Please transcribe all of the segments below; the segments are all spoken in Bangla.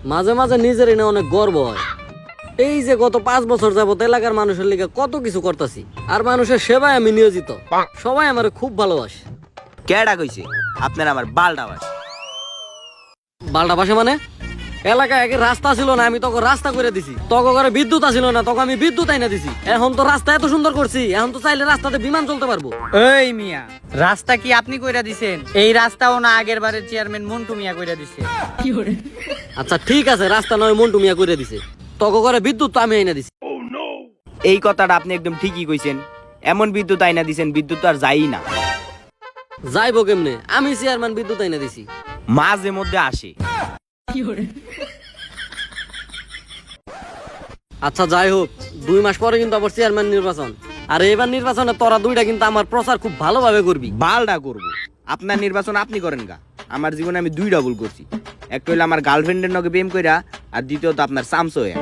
মাঝে মাঝে নিজেরই না অনেক গর্ব হয়। এই যে গত 5 বছর যাবত এলাকার মানুষের লিগে কত কিছু করতেছি, আর মানুষের সেবায় আমি নিয়োজিত। সবাই আমার খুব ভালোবাসে। কেডা কইছে আপনার আমার বালটা বাস? বালটা পাশে মানে এলাকায় আগে রাস্তা ছিল না, আমি তখন রাস্তা করে দিছি। তখন ঘরে বিদ্যুৎ আসিল না, তখন আমি বিদ্যুৎ আইনা দিছি। এখন তো রাস্তা এত সুন্দর করছি, এখন তো চাইলে রাস্তাতে বিমান চলতে পারবো। এই মিয়া, রাস্তা কি আপনি কইরা দিছেন? এই রাস্তাও না আগের বারের চেয়ারম্যান মন্টু মিয়া কইরা দিছে। আচ্ছা ঠিক আছে, রাস্তা নয় মন্টু মিয়া করে দিছে, তখন ঘরে বিদ্যুৎ তো আমি আইনা দিছি। এই কথাটা আপনি একদম ঠিকই কইছেন। এমন বিদ্যুৎ আইনা দিছেন, বিদ্যুৎ তো আর যাই না। যাইবো কেমনে? আমি চেয়ারম্যান বিদ্যুৎ আইনা দিছি। মাঝে মধ্যে আসে। আচ্ছা যাই হোক, 2 মাস পরে কিন্তু আবার চেয়ারম্যান নির্বাচন। আর এবার নির্বাচনে তোরা দুইটা কিন্তু আমার প্রচার খুব ভালোভাবে করবি। বালটা করব। আপনার নির্বাচন আপনি করেন গা। আমার জীবনে আমি 2টা ভুল করছি। একটা হইলো আমার গার্লফ্রেন্ডের নগে প্রেম কইরা, আর দ্বিতীয়ত আপনার চামচ হয়ে।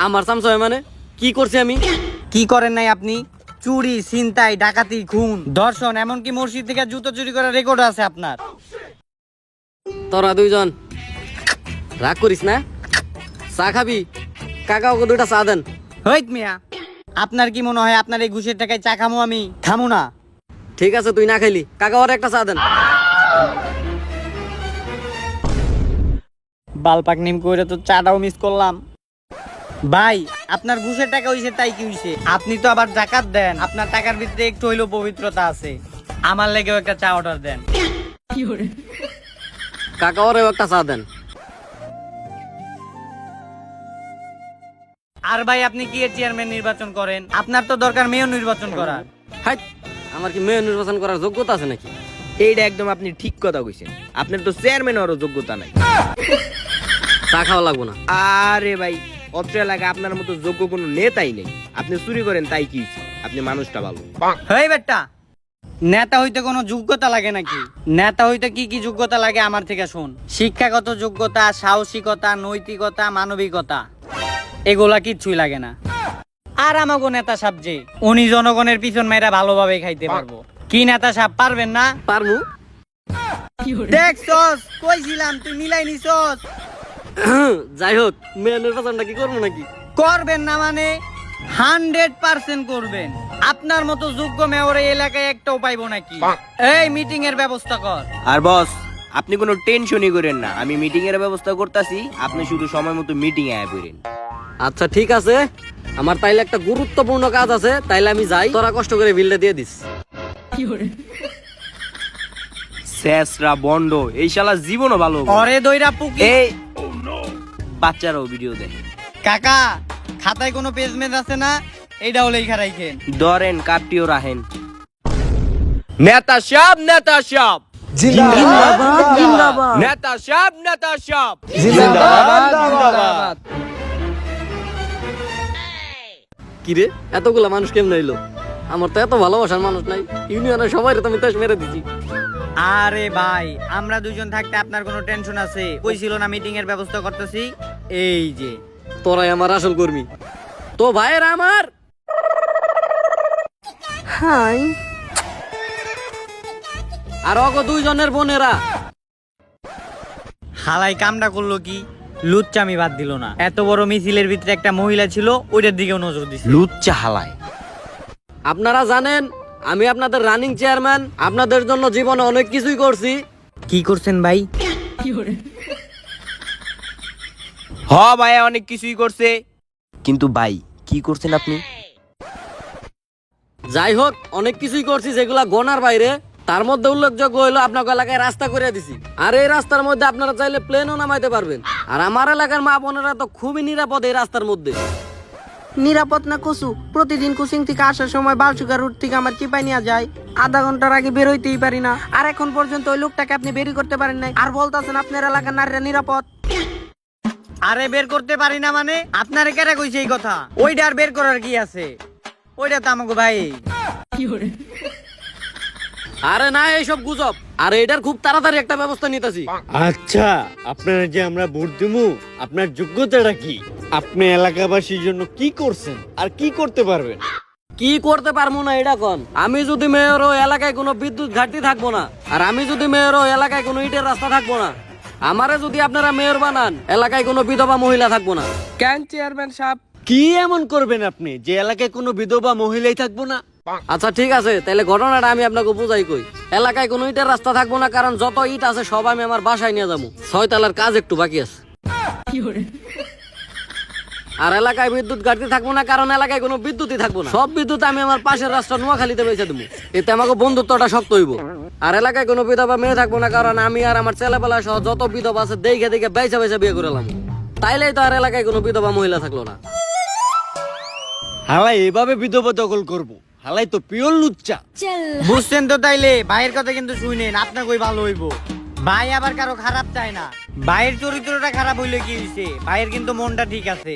আমার চামচা হয় মানে কি করছি আমি? কি করেন নাই আপনি? চুরি, ছিনতাই, ডাকাতি, খুন, ধর্ষণ, এমনকি মসজিদ থেকে জুতো চুরি করার রেকর্ড আছে আপনার। তোরা দুইজন রাগ করিস না। চা খাবি? কাকা ওকে 2টা চা দেন। হইত মিয়া, আপনার কি মনে হয় আপনার এই ঘুষের টাকায় চা খামু আমি? খামু না। ঠিক আছে, তুই না খাইলি, কাকা ওর একটা চা দেন। বালপাক নিম কইরা তো চাটাও মিস করলাম। ভাই, আপনার ঘুষের টাকা হইছে তাই কি হইছে? আপনি তো আবার জাকাত দেন, আপনার টাকার ভিতরে একটু হইলেও পবিত্রতা আছে। আমার লেগেও একটা চা অর্ডার দেন। কাকা ওরেও একটা চা দেন। আর ভাই, আপনি কি এর চেয়ারম্যান নির্বাচন করেন? আপনার তো দরকার মেয়র নির্বাচন করার। হাইট, আমার কি মেয়র নির্বাচন করার যোগ্যতা আছে নাকি? এইটা একদম আপনি ঠিক কথা কইছেন। আপনার তো চেয়ারম্যান হওয়ারও যোগ্যতা নাই। চা খাওয়া লাগবো না। আরে ভাই, অত্র এলাকায় আপনার মতো যোগ্য কোনো নেতাই নেই। আপনি চুরি করেন তাই কি হইছে? আপনি মানুষটা ভালো। হেই বেটা, নেতা হইতে কোনো যোগ্যতা লাগে নাকি? নেতা হইতে কি কি যোগ্যতা লাগে আমার থেকে শোন। শিক্ষাগত যোগ্যতা, সাহসিকতা, নৈতিকতা, মানবিকতা, এগুলা কিচ্ছুই লাগে না। আর আমাগো নেতা সাহেব যে, উনি জনগণের পিছন মেয়েরা ভালোভাবে খাইতে পারবো। কি নেতা সাহেব পারবেন না? পারমু। দেখছস, কইছিলাম তুই মিলাই নিছস। যাই হোক, মেয়র নির্বাচনটা কি করবো নাকি? করবেন না মানে 100% করবেন। আপনার মতো যোগ্য মেয়র এই এলাকায় একটাও পাইবো নাকি? এই মিটিং এর ব্যবস্থা কর। আর বস, আপনি কোনো টেনশনই করেন না, আমি মিটিং এর ব্যবস্থা করতেছি। আপনি শুধু সময় মতো মিটিং এ আয় করেন। আচ্ছা ঠিক আছে, আমার তাইলে একটা গুরুত্বপূর্ণ কাজ আছে, তাইলে আমি যাই। তোরা কষ্ট করে বিলটা দিয়ে দিস। শেষরা বন্ড, এই শালা জীবনও ভালো হবে না। অরে দইরা পুকি। এই বাচ্চারাও ভিডিও দেখে। কাকা, খাতায় কোনো পেজ মেজ আছে না? এইটা হলেই খারাইখেন। ধরেন কাপটিও রাখেন। নেতা সাহেব, নেতা সাহেব, জিন্দাবাদ জিন্দাবাদ নেতা সাহেব, নেতা সাহেব, জিন্দাবাদ জিন্দাবাদ। কিরে, এতগুলা মানুষ কেমনে এলো? আমার তো এত ভালোবাসার মানুষ নাই। ইউনিয়নের সবাই তো আমি তেজ মেরে দিছি। আরে ভাই, আমরা দুজন থাকতে আপনার কোনো টেনশন আছে? কইছিল না মিটিং এর ব্যবস্থা করতেছি। এই যে তোরাই আমার আসল কর্মী। তো ভাইয়ের আমার হাই, আর অগো 2 জনের বোনেরা। হালাই কামটা করলো কি? লুচ্চামি বাদ দিল না। এত বড় মিছিলের ভিতরে একটা মহিলা ছিল, ওইটার দিকেও নজর দিছে। লুচ্চা হালায়। আপনারা জানেন আমি আপনাদের রানিং চেয়ারম্যান। আপনাদের জন্য জীবনে অনেক কিছুই করছি। কি করছেন ভাই? হ ভাই, অনেক কিছুই করছে। কিন্তু ভাই, কি করছেন আপনি? যাই হোক, অনেক কিছুই করছি যেগুলা গনার বাইরে। তার মধ্যে উল্লেখযোগ্য হলো আপনার এলাকায় রাস্তা করে দিছি। আর এই রাস্তার মধ্যে আপনারা চাইলে প্লেনও নামাইতে পারবেন। আর আমার এলাকার মা বোনেরা তো খুবই নিরাপদ এই রাস্তার মধ্যে। নিরাপদ না কসু? প্রতিদিন কোচিং থেকে আসার সময় বালসুগা রুট থেকে আমার চিপাই নিয়ে যায়। আধা ঘন্টার আগে বের হইতেই পারি না। আর এখন পর্যন্ত ওই লোকটাকে আপনি বেরি করতে পারেন নাই, আর বলতেছেন আপনার এলাকার নারীরা নিরাপদ। আরে বের করতে পারি না মানে? আপনারে কেরা কইছে এই কথা? ওইটা আর বের করার কি আছে? ওইটা তো আমাকে ভাই। আরে না, এইসব গুজব। আর এটার খুব তাড়াতাড়ি একটা ব্যবস্থা নিতেছি। আচ্ছা, আপনারা যে আমরা ভোট দেবো, আপনার যোগ্যতাটা কি? আপনি এলাকাবাসীর জন্য কি করছেন আর কি করতে পারবেন? কি করতে পারবো না এটা কোন? আমি যদি মেয়র হই, এলাকায় কোনো বিদ্যুৎ ঘাটতি থাকবো না। আর আমি যদি মেয়র হই, এলাকায় কোনো ইটের রাস্তা থাকবো না। আমারে যদি আপনারা মেয়র বানান এলাকায় কোনো বিধবা মহিলা থাকবো না। কেন চেয়ারম্যান সাহেব? কি এমন করবেন আপনি যে এলাকায় কোনো বিধবা মহিলাই থাকবো না? আচ্ছা ঠিক আছে, তাহলে ঘটনাটা আমি আপনাকে বুঝাই কই। এলাকায় কোনো ইটের রাস্তা থাকবো না, কারণ যত ইট আছে সব আমি আমার বাসায় নিয়ে যাবো। 6 তলার কাজ একটু বাকি আছে। আর এলাকায় বিদ্যুৎ ঘাটতি থাকবো না, কারণ এলাকায় কোনো বিদ্যুৎই থাকবো না। সব বিদ্যুৎ আমি আমার পাশের রাস্তা নোয়াখালীতে বেঁচে দেবো, এতে আমাকে বন্ধুত্বটা শক্ত হইব। আর এলাকায় কোনো বিধবা মেয়ে থাকবো না, কারণ আমি আর আমার ছেলেবেলা সহ যত বিধবা আছে দেখে দেখে বেঁচে বেঁচে বিয়ে করলাম। তাইলেই তো আর এলাকায় কোনো বিধবা মহিলা থাকলো না। হালাই এভাবে বিধবা দখল করবো? হালাই তো পিওর লুচ্চা। বুঝছেন তো? তাইলে ভাইয়ের কথা কিন্তু শুনেন, আপনার কই ভালো হইব। ভাই আবার কারো খারাপ চায় না। ভাইয়ের চরিত্রটা খারাপ হইলে কি হইছে, ভাইয়ের কিন্তু মনটা ঠিক আছে।